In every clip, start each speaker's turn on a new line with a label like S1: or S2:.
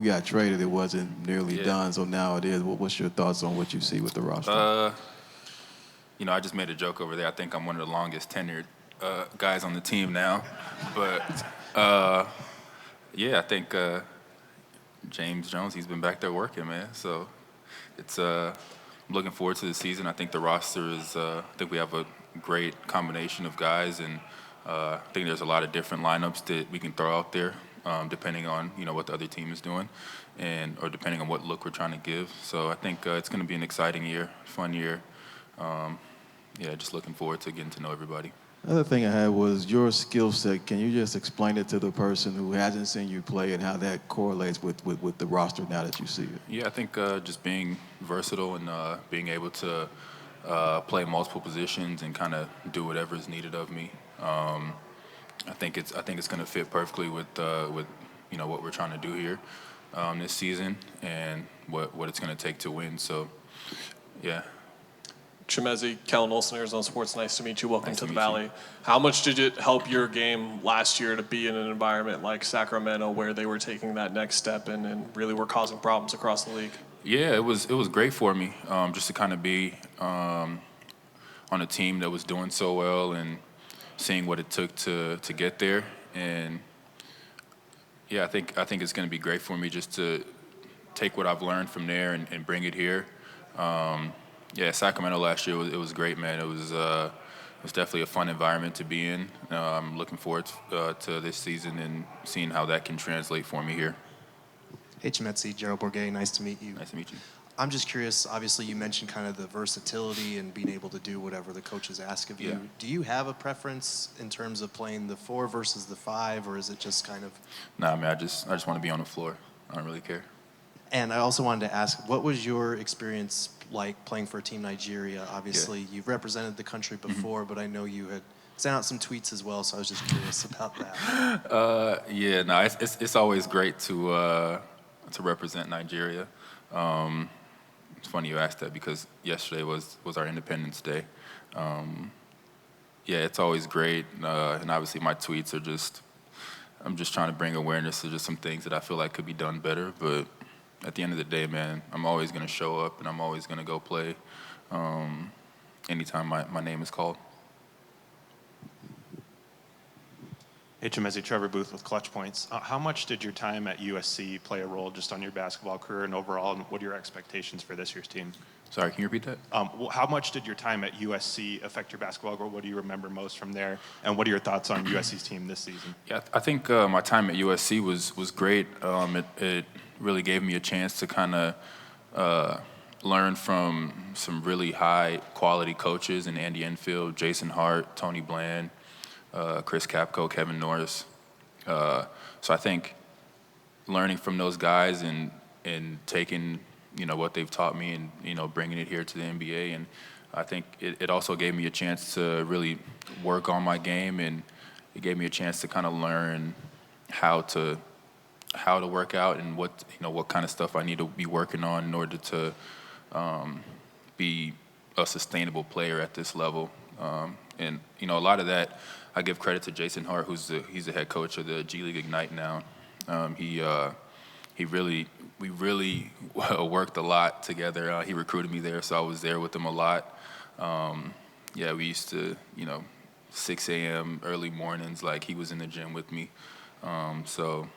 S1: You got traded, it wasn't nearly
S2: Yeah.
S1: done, so now it is. What's your thoughts on what you see with the roster?
S2: I just made a joke over there. I think I'm one of the longest tenured guys on the team now. But yeah, I think James Jones, he's been back there working, man. So it's I'm looking forward to the season. I think the roster is. I think we have a great combination of guys, and I think there's a lot of different lineups that we can throw out there, depending on what the other team is doing, and or depending on what look we're trying to give. So I think it's going to be an exciting year, fun year. Yeah, just looking forward to getting to know everybody.
S1: Another thing I had was your skill set. Can you just explain it to the person who hasn't seen you play and how that correlates with the roster now that you see it?
S2: Yeah, I think just being versatile and being able to play multiple positions and kind of do whatever is needed of me. I think it's going to fit perfectly with what we're trying to do here this season and what it's going to take to win. So, yeah.
S3: Chimezie, Kellen Olson, Arizona Sports. Nice to meet you. Welcome
S2: Nice
S3: to
S2: to
S3: the
S2: meet you.
S3: Valley. How much did it help your game last year to be in an environment like Sacramento where they were taking that next step and really were causing problems across the league?
S2: Yeah, it was great for me just to kind of be on a team that was doing so well and seeing what it took to get there. And yeah, I think it's going to be great for me just to take what I've learned from there and bring it here. Yeah, Sacramento last year it was great, man. It was definitely a fun environment to be in. I'm looking forward to this season and seeing how that can translate for me here.
S4: Hey, Chimezie, Gerald Bourget, nice to meet you.
S2: Nice to meet you.
S4: I'm just curious, obviously you mentioned kind of the versatility and being able to do whatever the coaches ask of you.
S2: Yeah.
S4: Do you have a preference in terms of playing the 4 versus the 5, or is it just kind of...
S2: Nah, man, I just want to be on the floor. I don't really care.
S4: And I also wanted to ask, what was your experience like playing for Team Nigeria? Obviously, you've represented the country before, but I know you had sent out some tweets as well, so I was just curious about that.
S2: Yeah, no, it's always great to represent Nigeria. It's funny you asked that because yesterday was our Independence Day. Yeah, it's always great, and obviously my tweets are I'm just trying to bring awareness to just some things that I feel like could be done better. But at the end of the day, man, I'm always going to show up and I'm always going to go play anytime my name is called.
S5: Hey, Chimezie, Trevor Booth with Clutch Points. How much did your time at USC play a role just on your basketball career and overall, and what are your expectations for this year's team?
S2: Sorry, can you repeat that?
S5: How much did your time at USC affect your basketball career? What do you remember most from there? And what are your thoughts on USC's team this season?
S2: Yeah, I think my time at USC was great. It really gave me a chance to kind of learn from some really high quality coaches in Andy Enfield, Jason Hart, Tony Bland, Chris Capco, Kevin Norris. So I think learning from those guys and taking what they've taught me and bringing it here to the NBA, and I think it also gave me a chance to really work on my game, and it gave me a chance to kind of learn how to work out and what kind of stuff I need to be working on in order to be a sustainable player at this level. And a lot of that I give credit to Jason Hart, he's the head coach of the G League Ignite now. We really worked a lot together. He recruited me there, so I was there with him a lot. Yeah, we used to 6 a.m. early mornings, like he was in the gym with me. So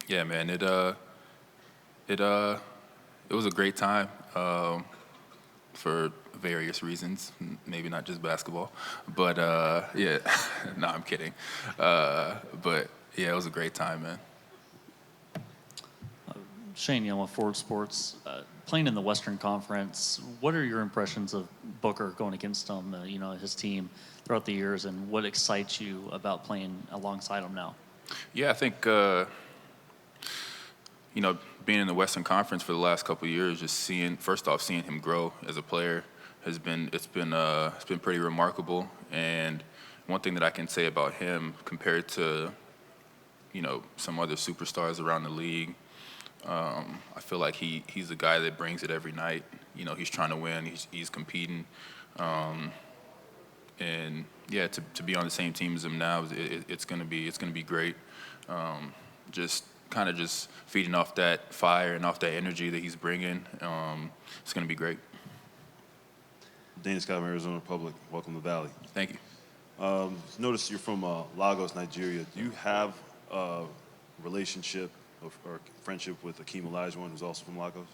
S2: yeah, man, it was a great time for various reasons, maybe not just basketball, but yeah, no, I'm kidding. But yeah, it was a great time, man.
S6: Shane Young with Ford Sports. Playing in the Western Conference, what are your impressions of Booker going against him, his team throughout the years, and what excites you about playing alongside him now?
S2: Yeah, I think being in the Western Conference for the last couple of years, just seeing him grow as a player it's been pretty remarkable. And one thing that I can say about him compared to some other superstars around the league, I feel like he's a guy that brings it every night. He's trying to win. He's competing, and yeah, to be on the same team as him now, it's gonna be great. Just kind of just feeding off that fire and off that energy that he's bringing. It's going to be great.
S7: Dana Scott from Arizona Republic. Welcome to Valley.
S2: Thank you.
S7: Notice you're from Lagos, Nigeria. Do you have a relationship or friendship with Hakeem Olajuwon, who's also from Lagos?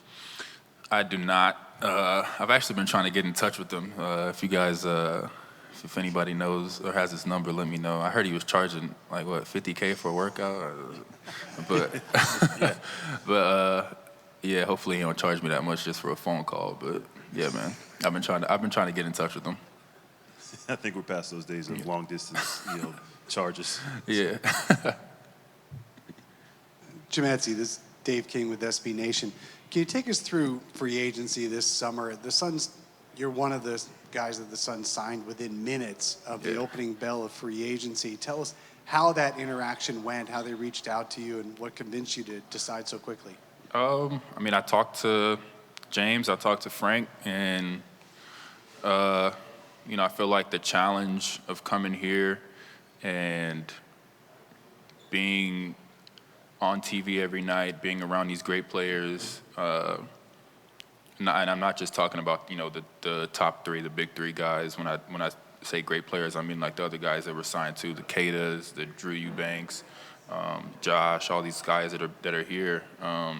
S2: I do not. I've actually been trying to get in touch with him. If you guys, if anybody knows or has his number, let me know. I heard he was charging like what, $50K for a workout, but yeah, hopefully he don't charge me that much just for a phone call. But yeah, man, I've been trying to get in touch with him.
S7: I think we're past those days of long distance, charges.
S2: Yeah.
S8: Chimezie, this is Dave King with SB Nation. Can you take us through free agency this summer? The Suns, you're one of the guys that the Suns signed within minutes of the opening bell of free agency. Tell us how that interaction went, how they reached out to you, and what convinced you to decide so quickly.
S2: I mean, I talked to James, I talked to Frank, and I feel like the challenge of coming here and being on TV every night, being around these great players, and I'm not just talking about the top three, the big three guys. When I say great players, I mean like the other guys that were signed to, the Cadas, the Drew Eubanks, Josh, all these guys that are here. I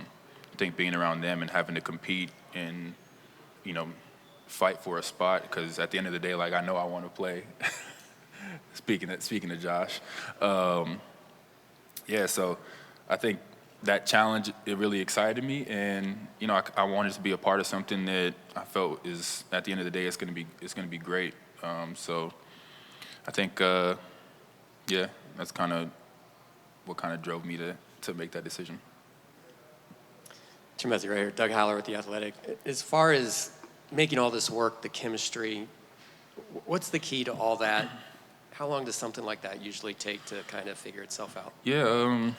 S2: think being around them and having to compete and fight for a spot, because at the end of the day, like, I know I want to play. Speaking to Josh, so I think that challenge, it really excited me, and I wanted to be a part of something that I felt is, at the end of the day, it's going to be great. So I think that's kind of what kind of drove me to make that decision.
S9: Chimezie right here, Doug Haller with The Athletic. As far as making all this work, the chemistry, what's the key to all that? How long does something like that usually take to kind of figure itself out?
S2: Yeah,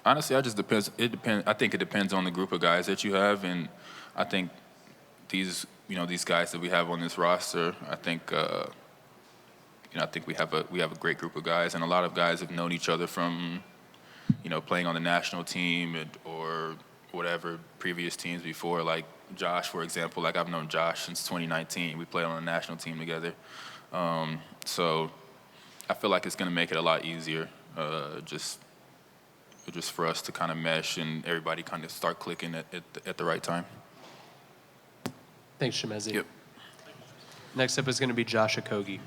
S2: honestly, it depends. I think it depends on the group of guys that you have, and I think these guys that we have on this roster, I think we have a great group of guys, and a lot of guys have known each other from playing on the national team or whatever previous teams before. Like Josh, for example, like I've known Josh since 2019. We played on the national team together, so I feel like it's going to make it a lot easier, just for us to kind of mesh and everybody kind of start clicking at the right time.
S10: Thanks, Chimezie.
S2: Yep.
S10: Next up is going to be Josh Okogie.